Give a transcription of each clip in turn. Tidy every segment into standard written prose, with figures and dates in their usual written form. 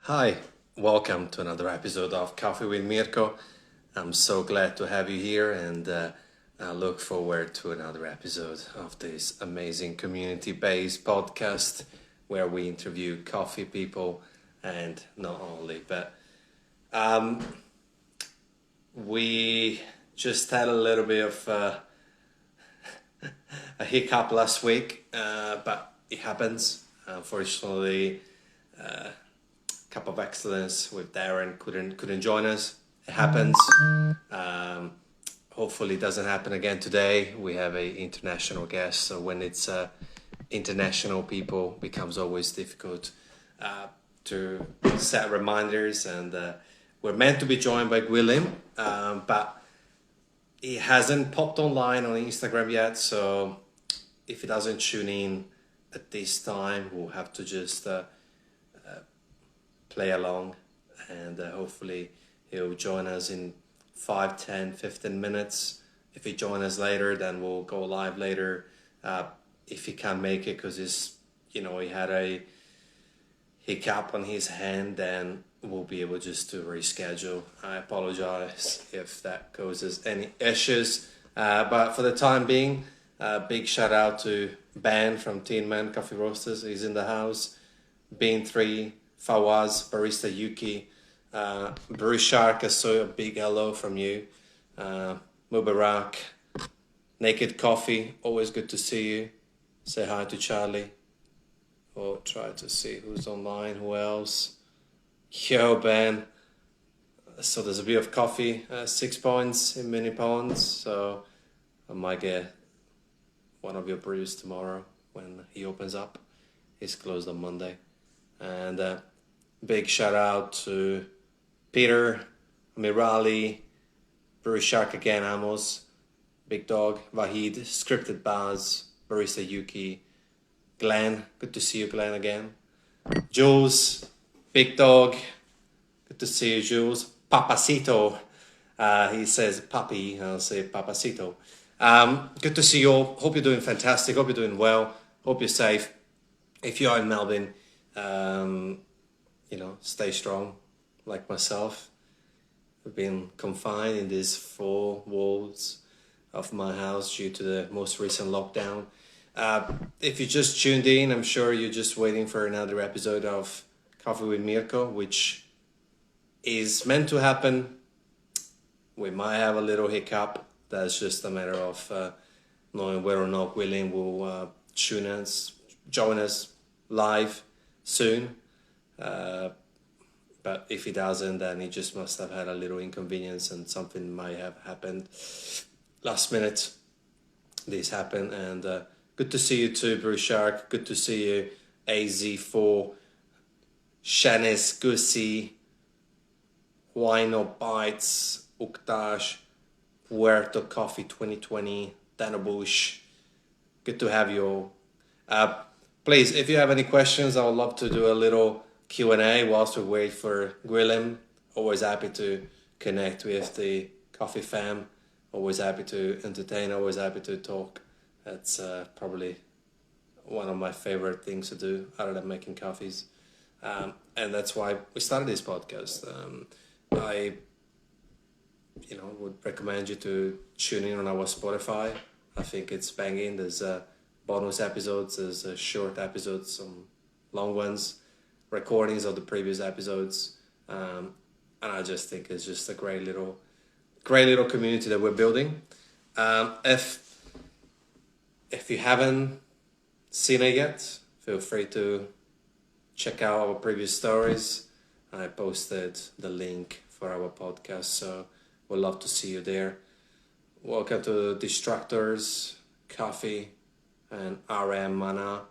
Hi, welcome to another episode of Coffee with Mirko. I'm so glad to have you here and I look forward to another episode of this amazing community-based podcast where we interview coffee people and not only, but um, we just had a little bit of a hiccup last week, but it happens. Unfortunately, Cup of Excellence with Darren couldn't join us. It happens. Um, Hopefully, it doesn't happen again today. We have a international guest, so when it's international people, becomes always difficult to set reminders. And we're meant to be joined by William, but he hasn't popped online on Instagram yet. So if he doesn't tune in at this time, we'll have to just play along, and hopefully he'll join us in 5, 10, 15 minutes. If he joins us later, then we'll go live later. If he can't make it because he had a hiccup on his hand, then we'll be able just to reschedule. I apologize if that causes any issues, but for the time being, big shout out to Ben from Tin Man Coffee Roasters. He's in the house. Bean3, Fawaz, Barista Yuki, Brew Shark, I saw a big hello from you. Mubarak, Naked Coffee, always good to see you. Say hi to Charlie. Or try to see who's online, who else. Yo, Ben. So there's a bit of coffee, 6 points in mini ponds. So I might get one of your brews tomorrow when he opens up. He's closed on Monday. And big shout out to Peter, Mirali, Brew Shark again, Amos, Big Dog, Vahid, Scripted Baz, Barista Yuki, Glenn, good to see you, Glenn, again. Jules, Big Dog, good to see you, Jules. Papacito, he says Papi, I'll say Papacito. Good to see you all. Hope you're doing fantastic. Hope you're doing well. Hope you're safe. If you are in Melbourne, stay strong, like myself. I've been confined in these 4 walls of my house due to the most recent lockdown. If you just tuned in, I'm sure you're just waiting for another episode of Coffee with Mirko, which is meant to happen. We might have a little hiccup. That's just a matter of knowing whether or not William will join us live soon. But if he doesn't, then he just must have had a little inconvenience and something might have happened last minute. This happened, and good to see you too, Brew Shark. Good to see you, AZ4, Shanice, Gussie, Wino Bites, Uktash, Puerto Coffee 2020, Danabush. Good to have you all. Please, if you have any questions, I would love to do a little Q&A whilst we wait for Gwilym. Always happy to connect with the coffee fam. Always happy to entertain, always happy to talk. That's probably one of my favorite things to do other than making coffees. And that's why we started this podcast. I would recommend you to tune in on our Spotify. I think it's banging. There's bonus episodes, there's short episodes, some long ones, recordings of the previous episodes, and I just think it's just a great little community that we're building. If you haven't seen it yet, feel free to check out our previous stories. I posted the link for our podcast, so we'd love to see you there. Welcome to Distractors Coffee and RM Mana.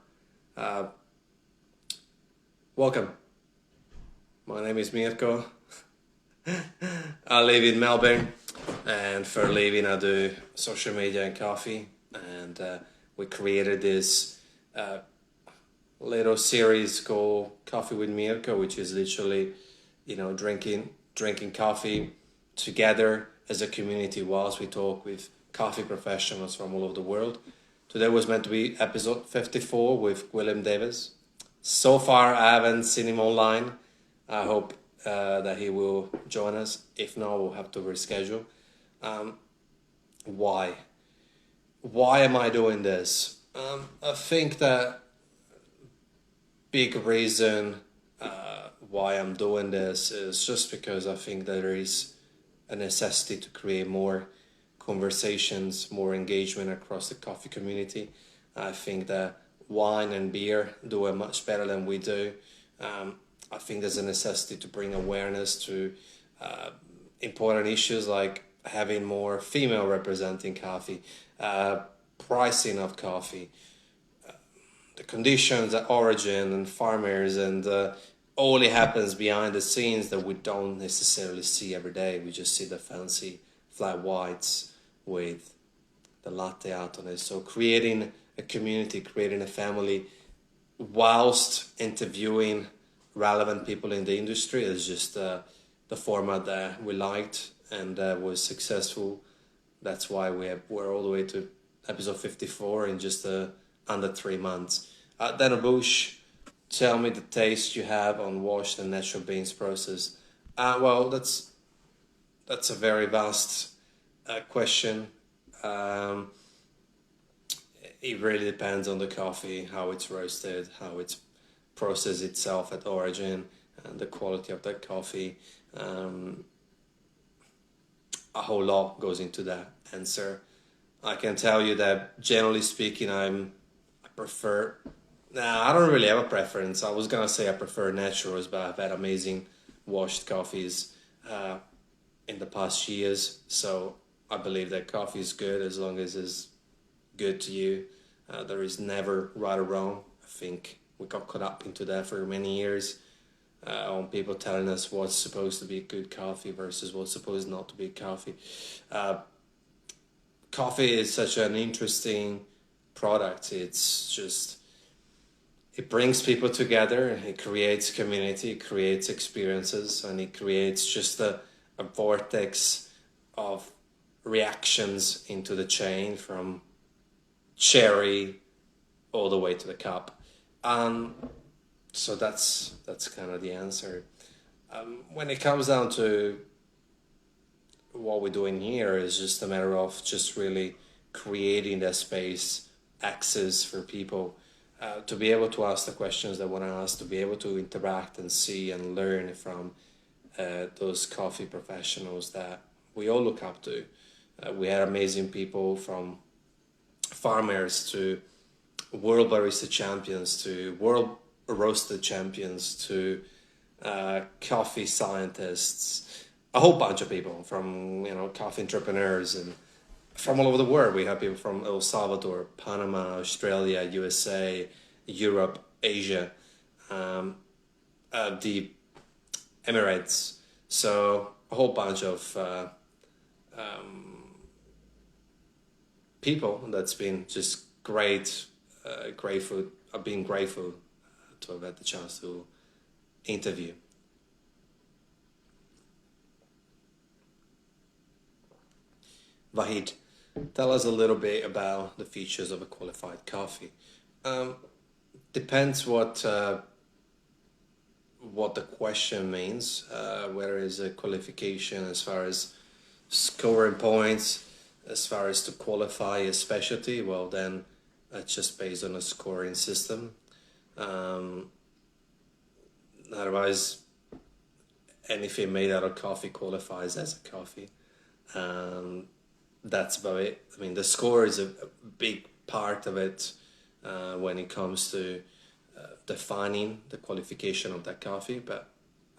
Welcome. My name is Mirko. I live in Melbourne, and for a living I do social media and coffee, and we created this little series called Coffee with Mirko, which is literally, drinking coffee together as a community whilst we talk with coffee professionals from all over the world. Today was meant to be episode 54 with William Davis. So far, I haven't seen him online. I hope that he will join us. If not, we'll have to reschedule. Um, why? Why am I doing this? I think that big reason why I'm doing this is just because I think that there is a necessity to create more conversations, more engagement across the coffee community. I think that wine and beer do it much better than we do. I think there's a necessity to bring awareness to important issues like having more female representing coffee, pricing of coffee, the conditions at origin and farmers, and all it happens behind the scenes that we don't necessarily see every day. We just see the fancy flat whites with the latte art on it. So creating a community, creating a family, whilst interviewing relevant people in the industry is just the format that we liked and was successful. That's why we're all the way to episode 54 in just under 3 months. Dana Bush, tell me the taste you have on washed and natural beans process. Well, that's a very vast question. Um, it really depends on the coffee, how it's roasted, how it's processed itself at origin, and the quality of that coffee. A whole lot goes into that answer. I can tell you that generally speaking, I prefer. Nah, I don't really have a preference. I was gonna say I prefer naturals, but I've had amazing washed coffees uh, in the past years. So I believe that coffee is good as long as it's good to you. There is never right or wrong. I think we got caught up into that for many years on people telling us what's supposed to be good coffee versus what's supposed not to be coffee. Uh, Coffee is such an interesting product. It's just, it brings people together, it creates community, it creates experiences, and it creates just a vortex of reactions into the chain from cherry all the way to the cup. So that's kind of the answer. When it comes down to what we're doing here is just a matter of just really creating that space, access for people to be able to ask the questions they want to ask, to be able to interact and see and learn from those coffee professionals that we all look up to. We had amazing people from farmers to world barista champions to world roasted champions to coffee scientists, a whole bunch of people from coffee entrepreneurs and from all over the world. We have people from El Salvador, Panama, Australia, USA, Europe, Asia, the Emirates. So a whole bunch of people that's been just great, grateful. I've been grateful to have had the chance to interview. Vahid, tell us a little bit about the features of a qualified coffee. Um, Depends what the question means. Whether it's a qualification as far as scoring points, as far as to qualify a specialty. Well, then that's just based on a scoring system. Um, Otherwise, anything made out of coffee qualifies as a coffee. Um, that's about it. I mean, the score is a big part of it when it comes to defining the qualification of that coffee. But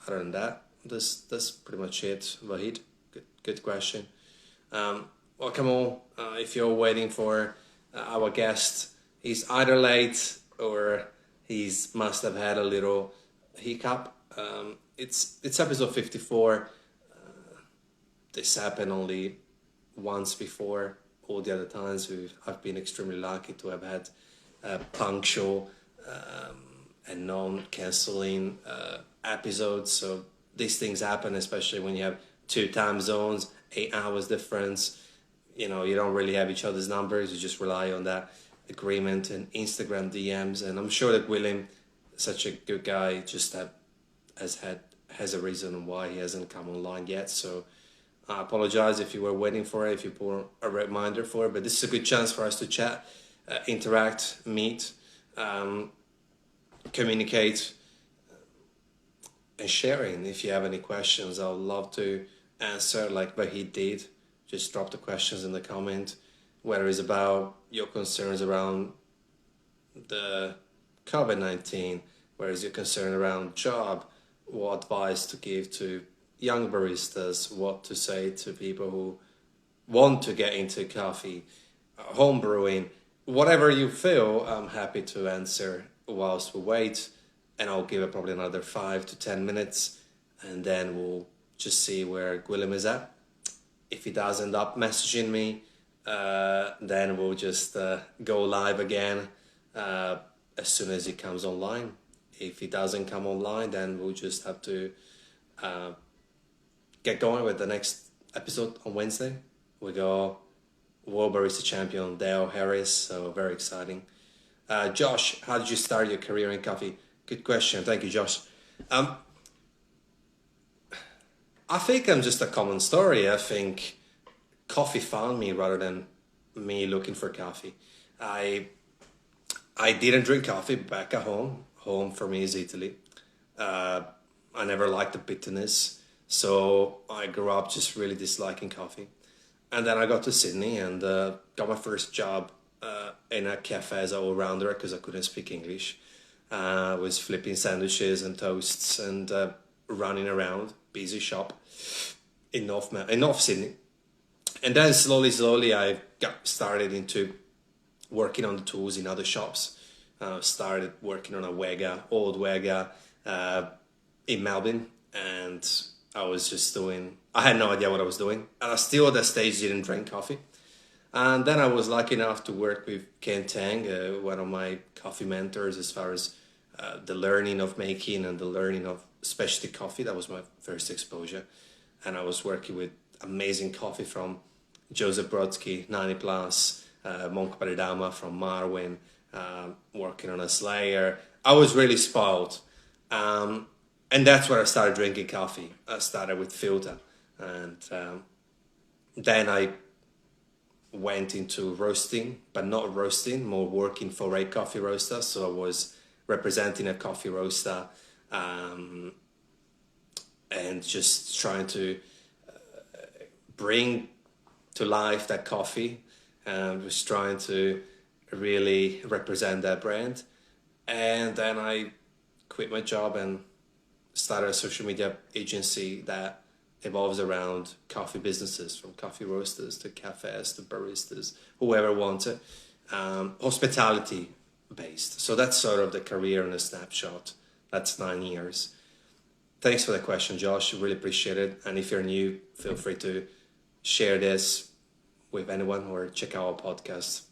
other than that, that's pretty much it. Vahid, good question. Well, come on, if you're waiting for our guest, he's either late or he's must have had a little hiccup. It's episode 54. This happened only once before. All the other times I've been extremely lucky to have had punctual and non-canceling episodes. So these things happen, especially when you have two time zones, 8 hours difference. You don't really have each other's numbers. You just rely on that agreement and Instagram DMs. And I'm sure that William, such a good guy, just has had has a reason why he hasn't come online yet. So I apologize if you were waiting for it, if you put a reminder for it, but this is a good chance for us to chat, interact, meet, communicate, and sharing. If you have any questions, I would love to answer like Vahid did. Just drop the questions in the comment, whether it's about your concerns around the COVID-19, whether it's your concern around job, what advice to give to young baristas, what to say to people who want to get into coffee, home brewing, whatever you feel, I'm happy to answer whilst we wait. And I'll give it probably another 5 to 10 minutes, and then we'll just see where Gwilym is at. If he does end up messaging me, then we'll just go live again as soon as he comes online. If he doesn't come online, then we'll just have to get going with the next episode on Wednesday. We go World Barista Champion Dale Harris, so very exciting. Josh, how did you start your career in coffee? Good question. Thank you, Josh. I think I'm just a common story. I think coffee found me rather than me looking for coffee. I didn't drink coffee back at home. Home for me is Italy. I never liked the bitterness, so I grew up just really disliking coffee. And then I got to Sydney and got my first job in a cafe as an all-rounder because I couldn't speak English. I was flipping sandwiches and toasts and running around, busy shop in North Sydney. And then slowly I got started into working on the tools in other shops. Started working on a Wega, old Wega in Melbourne, and I had no idea what I was doing. And I still at that stage didn't drink coffee. And then I was lucky enough to work with Ken Tang, one of my coffee mentors, as far as the learning of making and the learning of specialty coffee. That was my first exposure. And I was working with amazing coffee from Joseph Brodsky, 90 Plus, Monk Paridama from Marwin, working on a Slayer. I was really spoiled. And that's where I started drinking coffee. I started with filter. And then I went into roasting, but not roasting, more working for a coffee roaster. So I was representing a coffee roaster and just trying to bring to life that coffee, and was trying to really represent that brand. And then I quit my job and started a social media agency that evolves around coffee businesses, from coffee roasters to cafes to baristas, whoever wants it, hospitality based. So that's sort of the career in a snapshot. That's 9 years. Thanks for the question, Josh. Really appreciate it. And if you're new, feel free to share this with anyone or check out our podcast.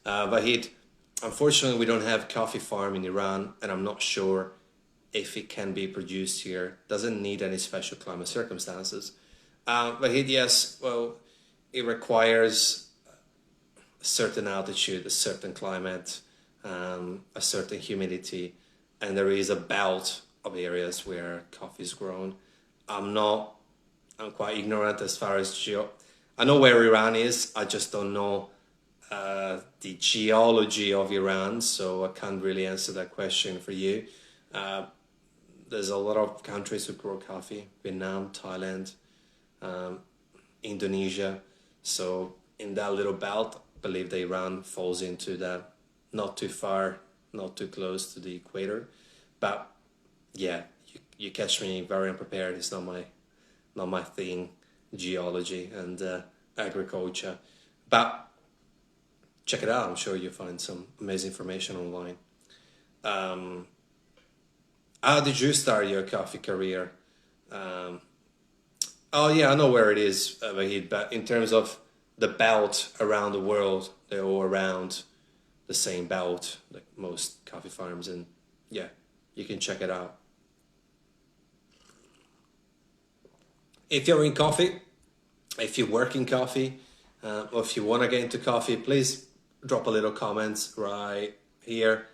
Vahid, unfortunately, we don't have coffee farm in Iran, and I'm not sure if it can be produced here. Doesn't need any special climate circumstances. Vahid, yes, well, it requires a certain altitude, a certain climate, a certain humidity, and there is a belt of areas where coffee is grown. I'm quite ignorant as far as I know where Iran is, I just don't know the geology of Iran, so I can't really answer that question for you. There's a lot of countries who grow coffee: Vietnam, Thailand, Indonesia. So in that little belt, I believe that Iran falls into that, not too far, not too close to the equator. But yeah, you catch me very unprepared. It's not my thing, geology and agriculture. But check it out. I'm sure you'll find some amazing information online. How did you start your coffee career? Oh yeah, I know where it is, Vahid, but in terms of the belt around the world, they're all around the same belt, like most coffee farms, and yeah, you can check it out. If you're in coffee, if you work in coffee, or if you want to get into coffee, please drop a little comments right here.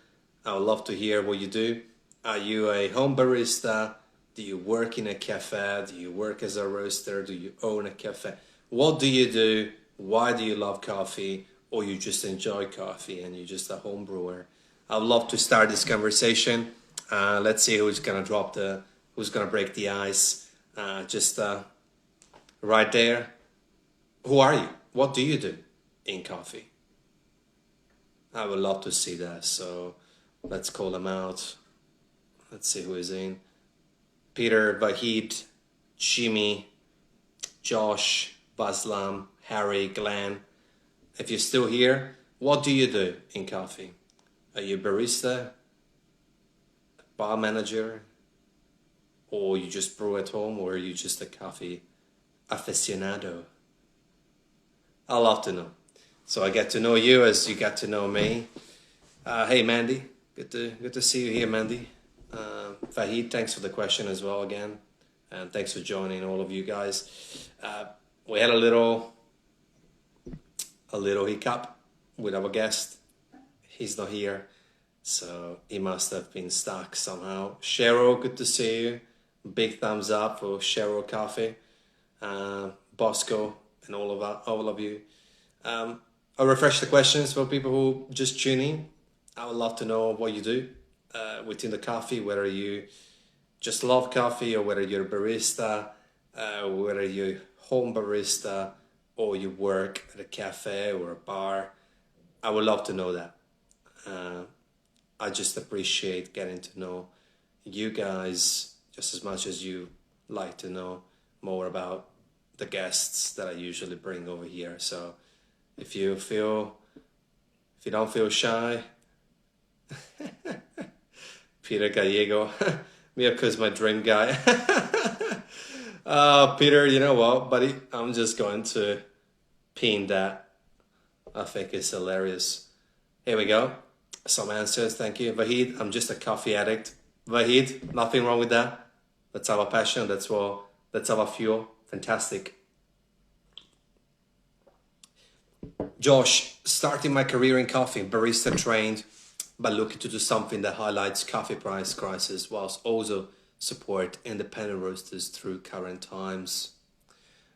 I would love to hear what you do. Are you a home barista? Do you work in a cafe? Do you work as a roaster? Do you own a cafe? What do you do? Why do you love coffee? Or you just enjoy coffee and you're just a home brewer? I'd love to start this conversation. Let's see who's gonna break the ice. Just right there. Who are you? What do you do in coffee? I would love to see that. So let's call them out. Let's see who is in. Peter, Vahid, Jimmy, Josh, Baslam, Harry, Glenn. If you're still here, what do you do in coffee? Are you a barista, bar manager, or you just brew at home, or are you just a coffee aficionado? I'd love to know. So I get to know you as you get to know me. Hey, Mandy. Good to see you here, Mandy. Fahid, thanks for the question as well again. And thanks for joining, all of you guys. We had a little hiccup with our guest. He's not here, so he must have been stuck somehow. Cheryl, good to see you. Big thumbs up for Cheryl Coffee. Bosco, and all of you. I'll refresh the questions for people who just tune in. I would love to know what you do within the coffee, whether you just love coffee or whether you're a barista, whether you're home barista or you work at a cafe or a bar. I would love to know that. I just appreciate getting to know you guys just as much as you like to know more about the guests that I usually bring over here. So if you don't feel shy, Peter Gallego, Miyoko's my dream guy. Peter, you know what, buddy? I'm just going to pin that. I think it's hilarious. Here we go. Some answers, thank you. Vahid, I'm just a coffee addict. Vahid, nothing wrong with that. That's our passion, that's our fuel. Fantastic. Josh, starting my career in coffee, barista trained, but looking to do something that highlights coffee price crisis whilst also support independent roasters through current times.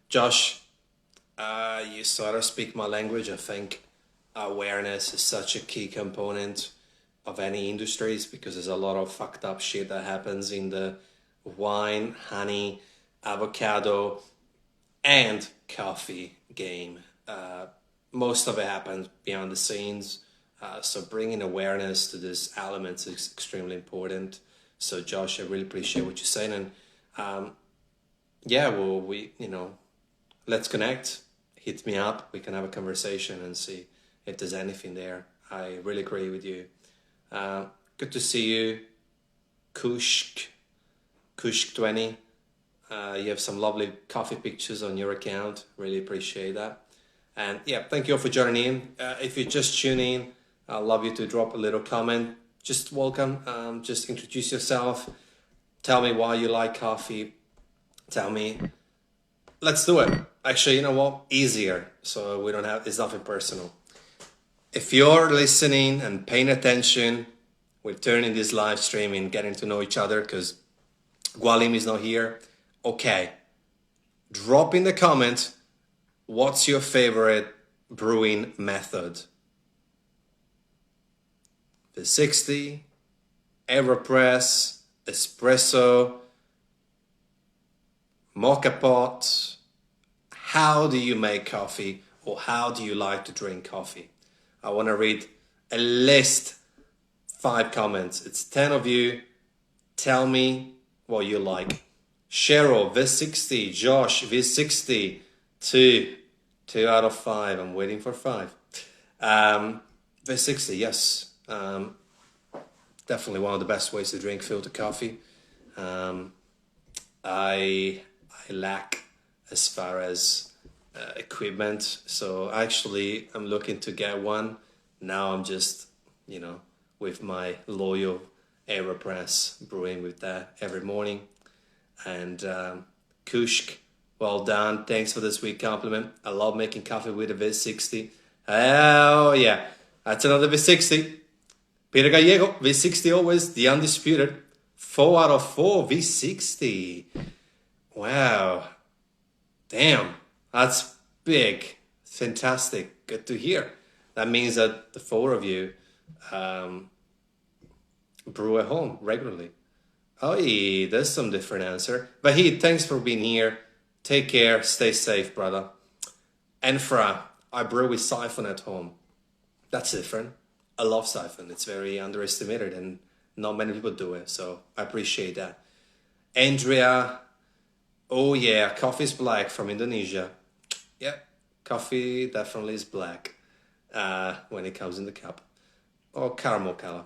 Josh, you sort of speak my language. I think awareness is such a key component of any industries because there's a lot of fucked up shit that happens in the wine, honey, avocado, and coffee game. Most of it happens behind the scenes. So bringing awareness to these elements is extremely important. So Josh, I really appreciate what you're saying. And let's connect. Hit me up. We can have a conversation and see if there's anything there. I really agree with you. Good to see you, Kushk20. You have some lovely coffee pictures on your account. Really appreciate that. And yeah, thank you all for joining in. If you're just tuning in, I'd love you to drop a little comment. Just welcome. Just introduce yourself. Tell me why you like coffee. Tell me. Let's do it. Actually, you know what? Easier. So it's nothing personal. If you're listening and paying attention, we're turning this live stream and getting to know each other because Gualim is not here. Okay. Drop in the comments. What's your favorite brewing method? V60, AeroPress, espresso, mocha pot. How do you make coffee or how do you like to drink coffee? I want to read at least 5 comments. It's 10 of you. Tell me what you like. Cheryl, V60, Josh, V60, 2 out of 5. I'm waiting for 5. V60, yes. Definitely one of the best ways to drink filter coffee. I lack as far as equipment, so actually I'm looking to get one. Now I'm just, with my loyal AeroPress, brewing with that every morning. And Kushk, well done. Thanks for the sweet compliment. I love making coffee with a V60. Oh yeah, that's another V60. Peter Gallego, V60 always, the undisputed. 4 out of 4 V60. Wow. Damn. That's big. Fantastic. Good to hear. That means that the four of you um, brew at home regularly. Oh, there's some different answer. Vahid, thanks for being here. Take care. Stay safe, brother. Enfra, I brew with siphon at home. That's different. I love siphon. It's very underestimated and not many people do it. So I appreciate that. Andrea, oh yeah, coffee is black from Indonesia. Yeah, coffee definitely is black when it comes in the cup. Or caramel color.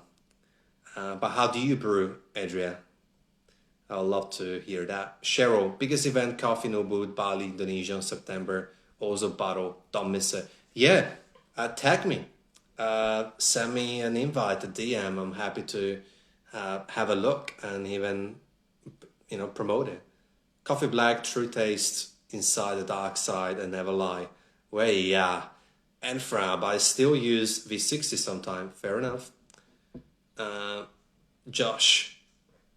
But how do you brew, Andrea? I'd love to hear that. Cheryl, biggest event, Coffee No Boot, Bali, Indonesia in September. Also bottle, don't miss it. Yeah, tag me. Send me an invite, a DM. I'm happy to have a look and even, promote it. Coffee black, true taste, inside the dark side and never lie. Well, yeah. And Frab, I still use V60 sometime. Fair enough. Josh,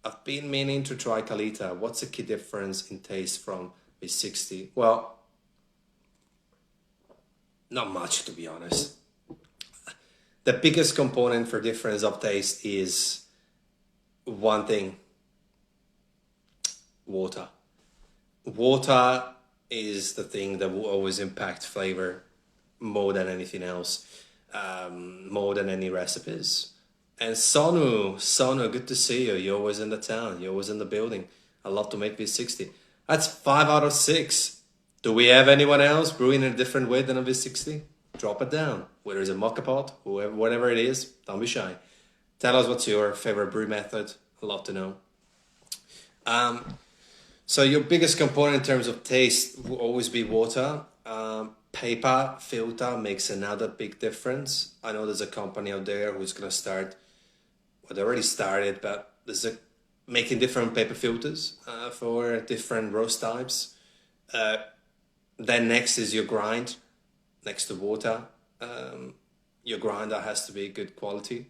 I've been meaning to try Kalita. What's the key difference in taste from V60? Well, not much to be honest. The biggest component for difference of taste is one thing: water. Water is the thing that will always impact flavor more than anything else, more than any recipes. And Sonu, good to see you. You're always in the town. You're always in the building. I love to make V60. That's 5 out of 6. Do we have anyone else brewing in a different way than a V60? Drop it down. Whether it's a mocha pot, whatever it is, don't be shy. Tell us what's your favorite brew method. I'd love to know. So your biggest component in terms of taste will always be water. Paper filter makes another big difference. I know there's a company out there who's going to start, well, they already started, but making different paper filters for different roast types. Then next is your grind, next to water. Your grinder has to be good quality,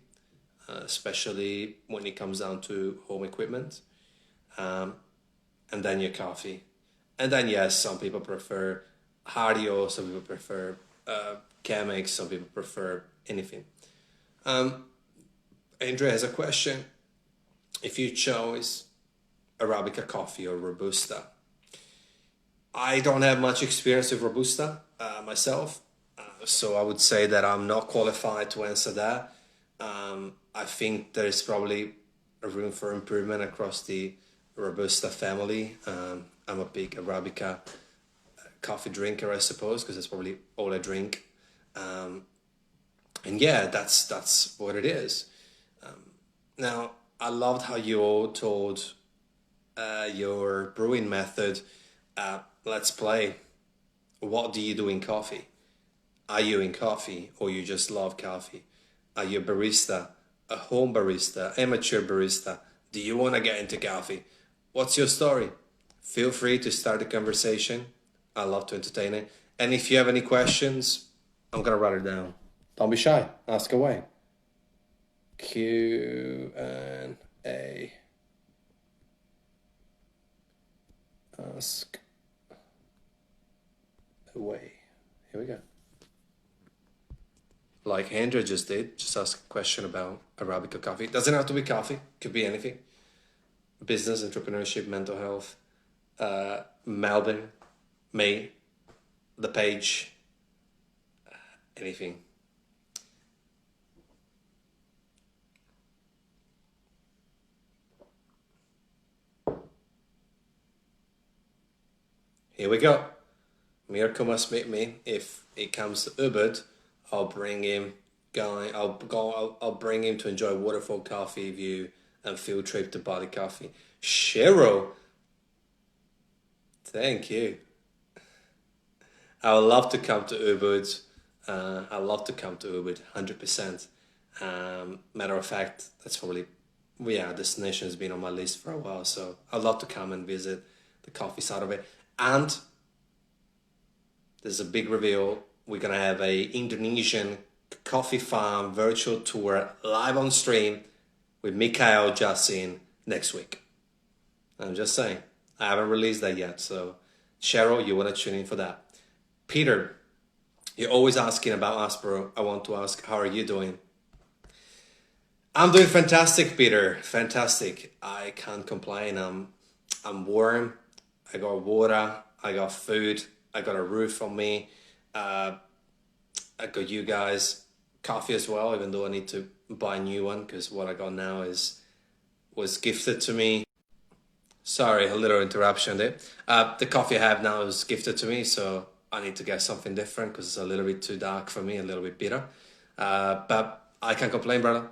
especially when it comes down to home equipment. And then your coffee. And then, yes, some people prefer Hardio, some people prefer Chemex, some people prefer anything. Andrea has a question. If you chose Arabica coffee or Robusta, I don't have much experience with Robusta myself, so I would say that I'm not qualified to answer that. I think there is probably a room for improvement across the Robusta family. I'm a big Arabica coffee drinker, I suppose, because that's probably all I drink. And yeah, that's what it is. Now, I loved how you all told your brewing method. Let's play. What do you do in coffee? Are you in coffee or you just love coffee? Are you a barista, a home barista, amateur barista? Do you want to get into coffee? What's your story? Feel free to start a conversation. I love to entertain it. And if you have any questions, I'm going to write it down. Don't be shy. Ask away. Q&A. Ask away. Here we go. Like Andrea just did, just ask a question about Arabica coffee. It doesn't have to be coffee. Could be anything. Business, entrepreneurship, mental health. Melbourne, me, the page, anything. Here we go. Mirko must meet me. If it comes to Ubud, I'll bring him going. I'll bring him to enjoy waterfall coffee view and field trip to Bali Coffee. Cheryl, thank you. I would love to come to Ubud. I'd love to come to Ubud, 100%. Matter of fact, that's probably, destination has been on my list for a while, so I'd love to come and visit the coffee side of it. And there's a big reveal. We're going to have a Indonesian coffee farm virtual tour live on stream with Mikhail Jasin next week. I'm just saying. I haven't released that yet. So, Cheryl, you want to tune in for that. Peter, you're always asking about us, bro. I want to ask, how are you doing? I'm doing fantastic, Peter. Fantastic. I can't complain. I'm warm. I got water. I got food. I got a roof on me. I got you guys coffee as well, even though I need to buy a new one because what I got now was gifted to me. Sorry, a little interruption there. The coffee I have now is gifted to me, so I need to get something different because it's a little bit too dark for me, a little bit bitter. But I can't complain, brother.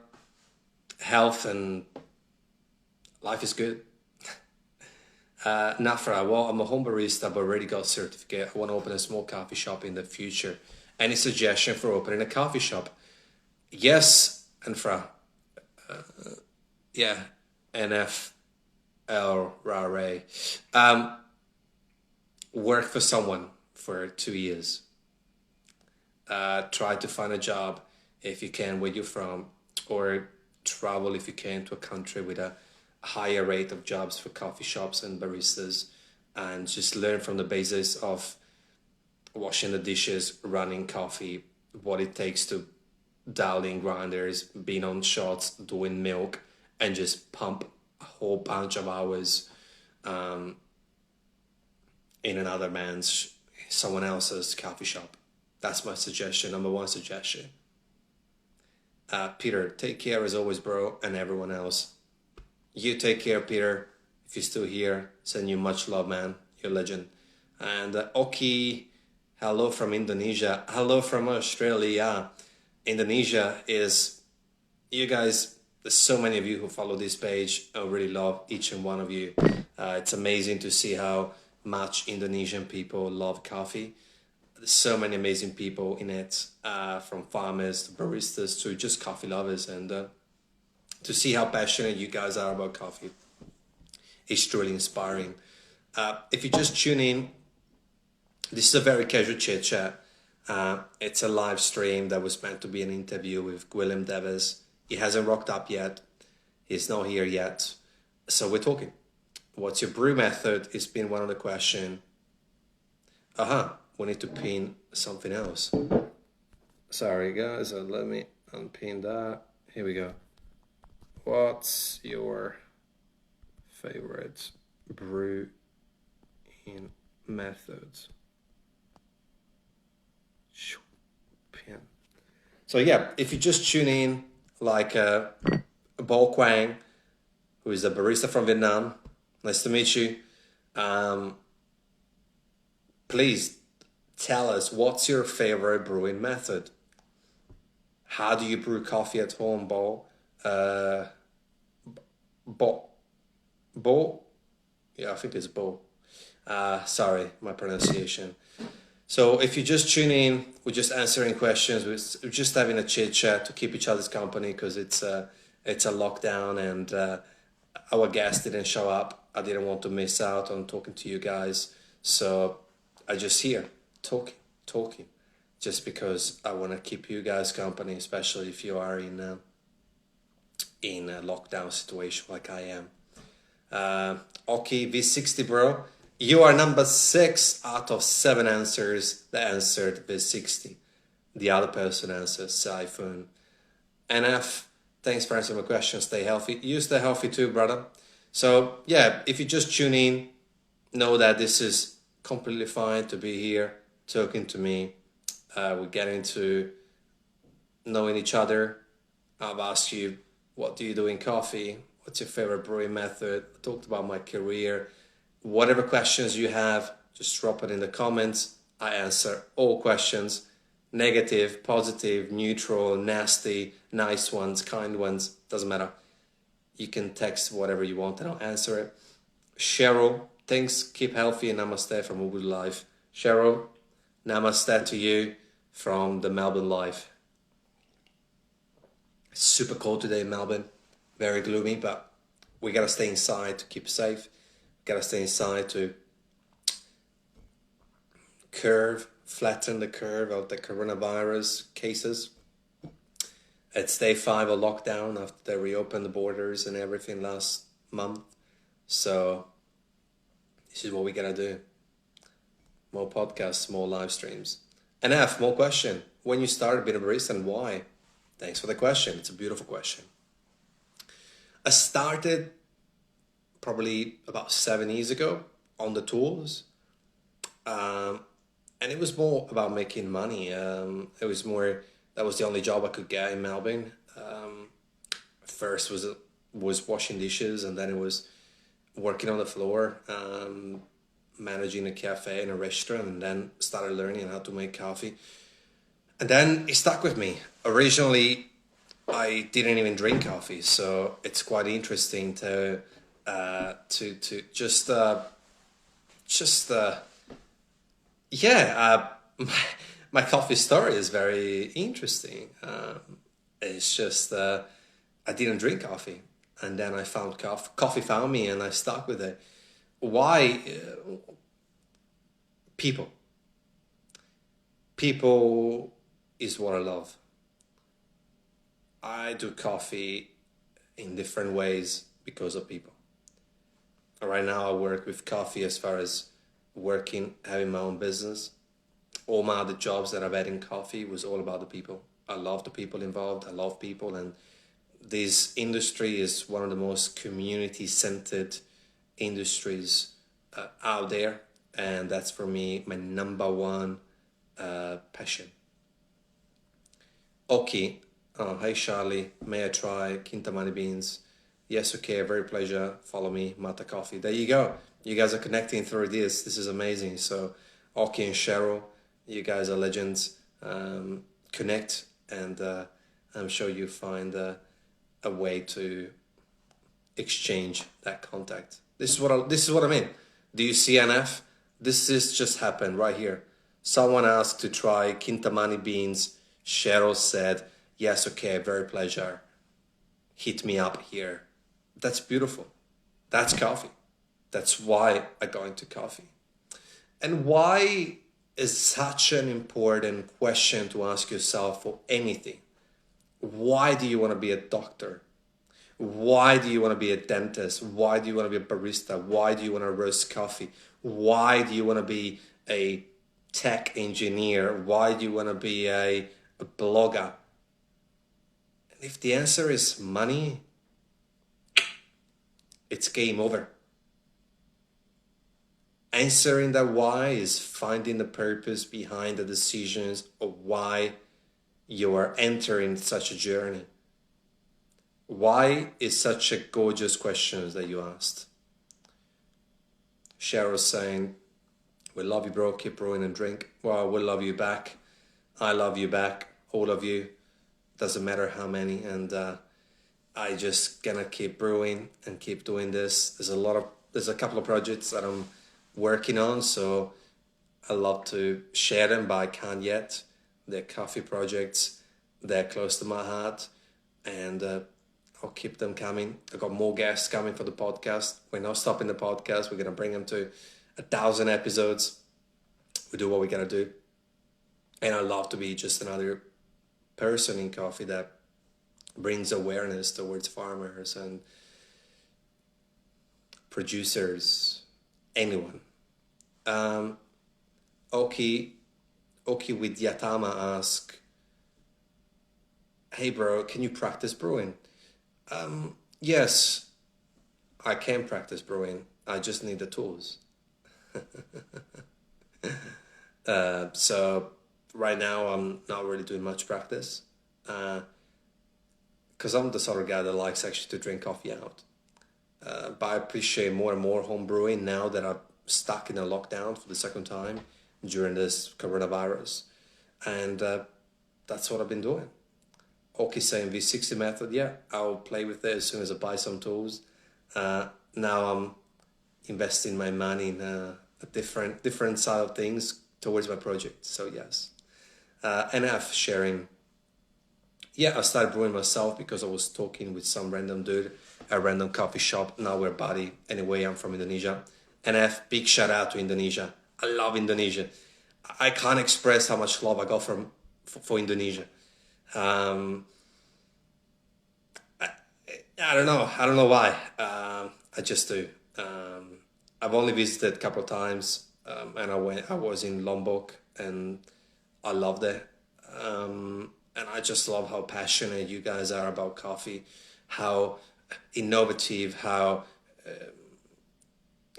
Health and life is good. Nafra, well, I'm a home barista, but already got certificate. I want to open a small coffee shop in the future. Any suggestion for opening a coffee shop? Yes, Nafra. Yeah, NFL Rare. Work for someone for 2 years. Try to find a job if you can where you're from, or travel if you can to a country with a higher rate of jobs for coffee shops and baristas, and just learn from the basics of washing the dishes, running coffee, what it takes to dial in grinders, being on shots, doing milk, and just pump a whole bunch of hours in someone else's coffee shop. That's my suggestion, number one suggestion. Peter, take care as always, bro, and everyone else. You take care, Peter. If you're still here, send you much love, man. You're a legend. And Oki, hello from Indonesia. Hello from Australia. Indonesia is, you guys, there's so many of you who follow this page. I really love each and one of you. It's amazing to see how much Indonesian people love coffee. There's so many amazing people in it, from farmers to baristas to just coffee lovers. And to see how passionate you guys are about coffee is truly inspiring. If you just tune in, this is a very casual chit chat. It's a live stream that was meant to be an interview with William Davis. He hasn't rocked up yet. He's not here yet. So we're talking. What's your brew method? It's been one of the questions. We need to pin something else. Sorry guys, let me unpin that. Here we go. What's your favorite brew in methods? Pin. So yeah, if you just tune in, like Bo Quang, who is a barista from Vietnam, nice to meet you. Please tell us, what's your favorite brewing method? How do you brew coffee at home, Bo? Bo? Yeah, I think it's Bo. Sorry, my pronunciation. So if you just tune in, we're just answering questions. We're just having a chit chat to keep each other's company because it's a lockdown, and our guest didn't show up. I didn't want to miss out on talking to you guys, so I just here talking, just because I want to keep you guys company, especially if you are in a lockdown situation like I am. Okay, V60 bro, you are number 6 out of 7 answers that answered V60. The other person answered Siphon. NF, thanks for answering my question. Stay healthy. You stay healthy too, brother. So yeah, if you just tune in, know that this is completely fine to be here talking to me. We're getting to knowing each other. I've asked you, what do you do in coffee? What's your favorite brewing method? I talked about my career. Whatever questions you have, just drop it in the comments. I answer all questions. Negative, positive, neutral, nasty, nice ones, kind ones, doesn't matter. You can text whatever you want and I'll answer it. Cheryl, thanks, keep healthy, and namaste from Ubud Life. Cheryl, namaste to you from the Melbourne Life. It's super cold today in Melbourne, very gloomy, but we gotta stay inside to keep safe. Gotta stay inside to flatten the curve of the coronavirus cases. It's day 5 of lockdown after they reopened the borders and everything last month. So this is what we gotta do. More podcasts, more live streams. And F, more question. When you started being a barista and why? Thanks for the question. It's a beautiful question. I started probably about 7 years ago on the tools. And it was more about making money. It was more, that was the only job I could get in Melbourne. First was washing dishes, and then it was working on the floor, managing a cafe and a restaurant, and then started learning how to make coffee. And then it stuck with me. Originally, I didn't even drink coffee, so it's quite interesting to just my coffee story is very interesting. It's just I didn't drink coffee, and then I found coffee. Coffee found me, and I stuck with it. Why? People. People is what I love. I do coffee in different ways because of people. Right now I work with coffee as far as working, having my own business. All my other jobs that I've had in coffee was all about the people. I love the people involved. I love people, and this industry is one of the most community-centered industries out there, and that's for me my number one passion. Okay. Oh, hey Charlie, may I try Kintamani beans? Yes, okay, very pleasure. Follow me, Mata Coffee. There you go. You guys are connecting through this. This is amazing. So, Oki and Cheryl, you guys are legends. Connect, and I'm sure you find a way to exchange that contact. This is what I mean. Do you see NF? This is just happened right here. Someone asked to try Kintamani beans. Cheryl said, yes, okay, very pleasure. Hit me up here. That's beautiful. That's coffee. That's why I go into coffee. And why is such an important question to ask yourself for anything? Why do you want to be a doctor? Why do you want to be a dentist? Why do you want to be a barista? Why do you want to roast coffee? Why do you want to be a tech engineer? Why do you want to be a blogger? And if the answer is money, it's game over. Answering that why is finding the purpose behind the decisions of why you are entering such a journey. Why is such a gorgeous question that you asked. Cheryl's saying, we love you, bro. Keep brewing and drink. Well, we'll love you back. I love you back. All of you. Doesn't matter how many. And I just gonna keep brewing and keep doing this. There's a couple of projects that I'm working on, so I love to share them, but I can't yet. They're coffee projects. They're close to my heart, and I'll keep them coming. I've got more guests coming for the podcast. We're not stopping the podcast. We're gonna bring them to 1,000 episodes. We do what we gotta do, and I love to be just another person in coffee that brings awareness towards farmers and producers, anyone. Oki with Yatama ask, hey bro, can you practice brewing? Yes, I can practice brewing. I just need the tools. So right now I'm not really doing much practice. Because I'm the sort of guy that likes actually to drink coffee out. But I appreciate more and more home brewing now that I'm stuck in a lockdown for the second time during this coronavirus. And that's what I've been doing. Oki saying V60 method, yeah, I'll play with it as soon as I buy some tools. Now I'm investing my money in a different side of things towards my project. So yes. NF sharing, yeah, I started brewing myself because I was talking with some random dude at a random coffee shop. Now we're buddy. Anyway, I'm from Indonesia. NF, big shout out to Indonesia. I love Indonesia. I can't express how much love I got for Indonesia. I don't know why. I just do. I've only visited a couple of times, and I was in Lombok, and I loved it. And I just love how passionate you guys are about coffee, how innovative, how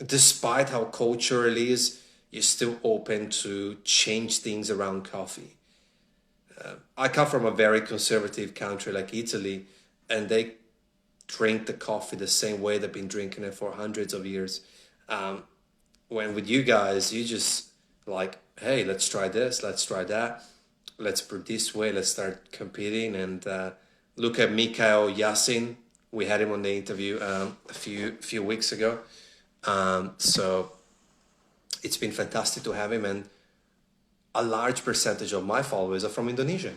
despite how cultural it is, you're still open to change things around coffee. I come from a very conservative country like Italy, and they drink the coffee the same way they've been drinking it for hundreds of years. Um, when with you guys, you just like, hey, let's try this, let's try that, let's brew this way, let's start competing. And look at Mikhail Yasin. We had him on the interview a few weeks ago. So it's been fantastic to have him, and a large percentage of my followers are from Indonesia.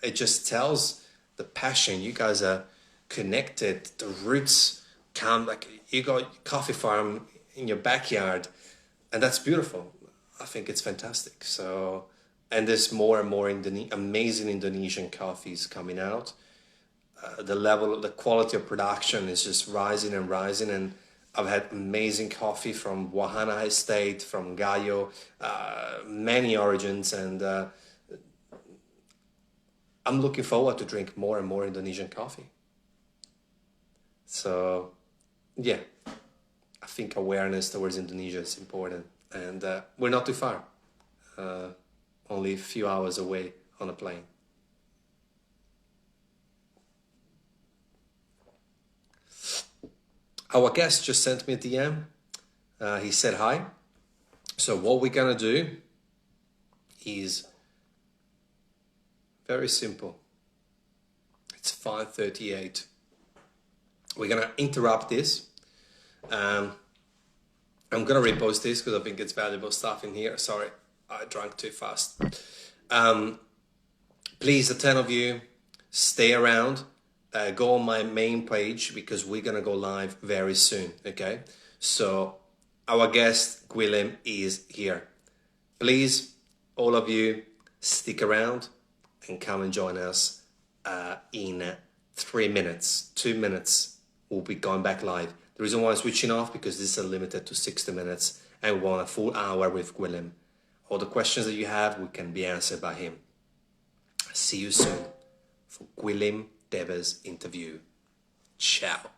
It just tells the passion. You guys are connected. The roots come, like you got coffee farm in your backyard, and that's beautiful. I think it's fantastic. So, and there's more and more amazing Indonesian coffees coming out. The quality of production is just rising and rising, and I've had amazing coffee from Wahana Estate, from Gayo, many origins, and I'm looking forward to drink more and more Indonesian coffee. So, yeah, I think awareness towards Indonesia is important, and we're not too far, uh, only a few hours away on a plane. Our guest just sent me a DM. He said hi. So what we're gonna do is very simple. It's 5:38. We're gonna interrupt this. Um, I'm gonna repost this because I think it's valuable stuff in here. Sorry, I drank too fast. Um, Please, the 10 of you, stay around. Go on my main page because we're gonna go live very soon. Okay, so our guest Gwilym is here. Please, all of you, stick around and come and join us in 3 minutes. 2 minutes, we'll be going back live. The reason why I'm switching off because this is limited to 60 minutes and we want a full hour with Gwilym. All the questions that you have we can be answered by him. See you soon for Gwilym Deva's interview. Ciao.